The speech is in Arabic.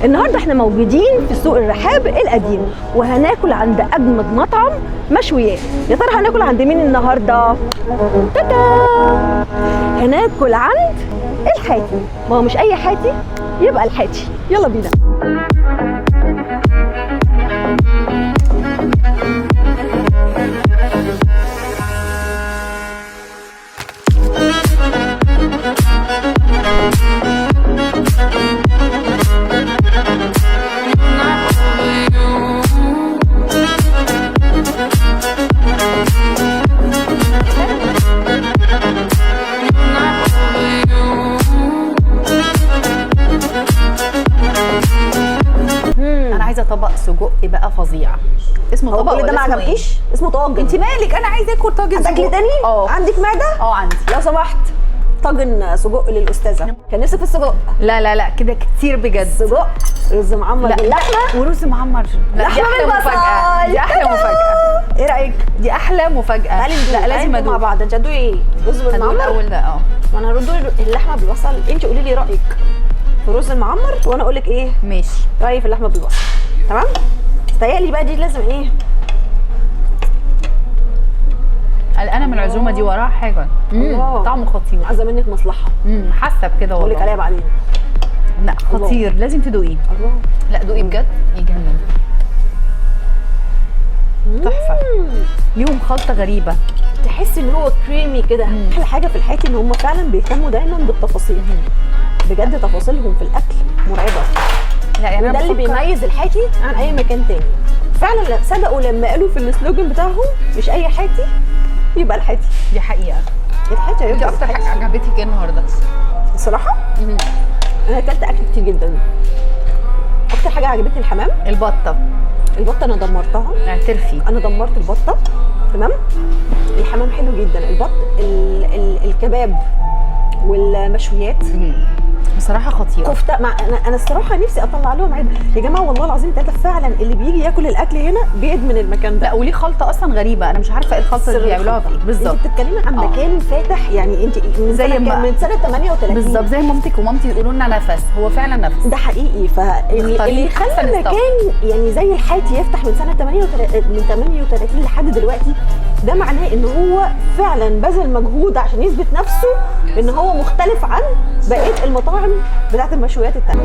النهارده احنا موجودين في سوق الرحاب القديم وهناكل عند اجمد مطعم مشويات. يا ترى هناكل عند مين النهارده؟ تاتا! هناكل عند الحاتي. ما هو مش اي حاتي، يبقى الحاتي. يلا بينا. طبق سجق بقى فظيع. اسمه طبق ده ما عجبكيش؟ اسمه طاجن. انت مالك؟ انا عايزه اكل طاجن سجق. هتاكلي تاني؟ عندك معده؟ عندي. لو سمحت طاجن سجق للاستاذه. كان نفسي في السجق. لا كده كتير بجد. سجق رز معمر باللحمه ورز معمر. لا دي احلى مفاجاه. دي احلى مفاجاه. ايه رايك؟ دي احلى مفاجاه. لا لازم ادوق مع بعض. انت هتدوقي ايه؟ رز بالمعمر الاول ده. وانا هردوا اللحمه بالبصل. انت قولي لي رايك في الرز المعمر وانا اقول لك ايه ماشي رايي في اللحمه بالبصل. تمام. استيقلي بقى دي لازم ايه؟ قلقانه من العزومه دي وراها حاجه. طعمه خطير. عايزه منك مصلحه. حاسه بكده والله. اقول لك عليها بعدين. لا خطير. الله. لازم تدوقيه. الله. لا دوقي بجد يجنن. تحفه. ليهم خلطه غريبه. تحسي ان هو كريمي كده. احلى حاجه في الحاتي ان هم فعلا بيهتموا دايما بالتفاصيل. بجد تفاصيلهم في الاكل مرعبه. لا يعني ده اللي بيميز الحاتي عن اي مكان تاني. فعلا صدقوا لما قالوا في السلوجن بتاعهم مش اي حاتي يبقى الحاتي. دي حقيقه. الحاتي هيبقى. دي اكتر حاجه عجبتك ايه النهارده؟ الصراحه انا اكلت اكل كتير جدا. اكتر حاجه عجبتني الحمام. البطه انا دمرتها. اعترفي. انا دمرت البطه. تمام. الحمام حلو جدا. البط الكباب والمشويات بصراحه خطيره. كفته انا الصراحه نفسي اطلع لهم عيد يا جماعه والله العظيم ثلاثه. فعلا اللي بيجي ياكل الاكل هنا بيدمن المكان ده. لا وليه خلطه اصلا غريبه. انا مش عارفه ايه الخلطه اللي بيعملوها فيه بالظبط. انت بتتكلمي عن مكان فاتح. يعني انت من سنه 38 بالظبط زي مامتك ومامتي يقولوا لنا نفس. هو فعلا نفس. ده حقيقي. فاللي خلى المكان يعني زي الحاتي يفتح من سنه 38 لحد دلوقتي ده معناه ان هو فعلا بذل مجهود عشان يثبت نفسه ان هو مختلف عن بقيه المطاعم بتاعت المشويات التانية.